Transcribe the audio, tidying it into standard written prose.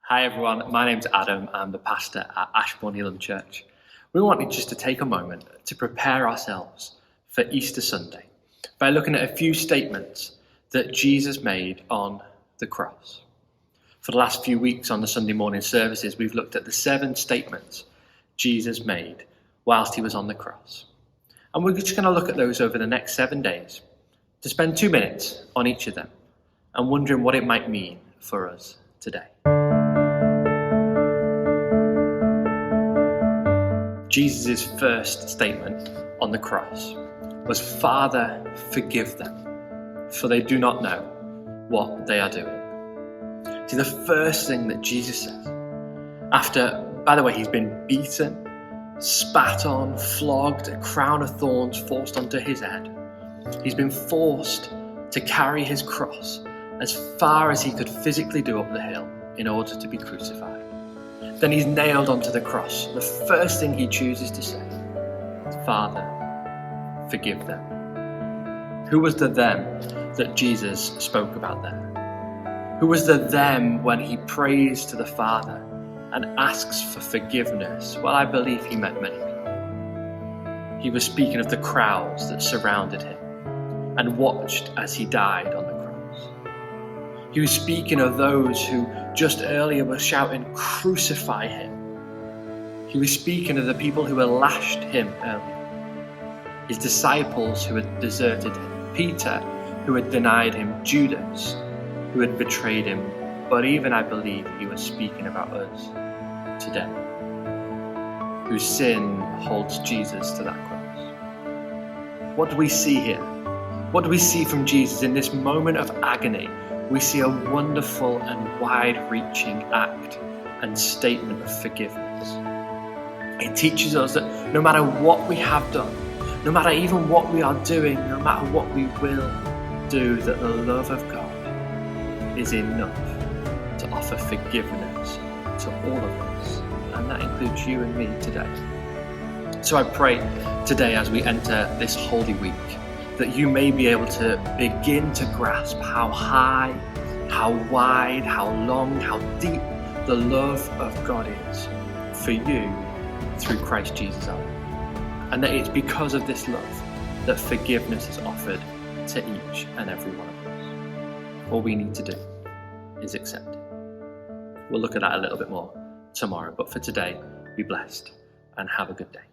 Hi everyone, my name's Adam. I'm the pastor at Ashbourne Elam Church. We wanted just to take a moment to prepare ourselves for Easter Sunday by looking at a few statements that Jesus made on the cross. For the last few weeks on the Sunday morning services, we've looked at the 7 statements Jesus made whilst he was on the cross. And we're just going to look at those over the next 7 days to spend 2 minutes on each of them and wondering what it might mean for us today. Jesus' first statement on the cross was, "Father, forgive them, for they do not know what they are doing." See, the first thing that Jesus says, after, by the way, he's been beaten, spat on, flogged, a crown of thorns forced onto his head, he's been forced to carry his cross as far as he could physically do up the hill in order to be crucified. Then he's nailed onto the cross. The first thing he chooses to say is, "Father, forgive them." Who was the them that Jesus spoke about there? Who was the them when he prays to the Father and asks for forgiveness? Well, I believe he meant many people. He was speaking of the crowds that surrounded him and watched as he died on the cross. He was speaking of those who just earlier were shouting, "Crucify him." He was speaking of the people who had lashed him earlier, his disciples who had deserted him, Peter who had denied him, Judas who had betrayed him, but even I believe he was speaking about us today, whose sin holds Jesus to that cross. What do we see here? What do we see from Jesus in this moment of agony? We see a wonderful and wide-reaching act and statement of forgiveness. It teaches us that no matter what we have done, no matter even what we are doing, no matter what we will do, that the love of God is enough to offer forgiveness to all of us, and that includes you and me today. So I pray today as we enter this Holy Week that you may be able to begin to grasp how high, how wide, how long, how deep the love of God is for you through Christ Jesus our Lord. And that it's because of this love that forgiveness is offered to each and every one of us. All we need to do is accept it. We'll look at that a little bit more tomorrow, but for today, be blessed and have a good day.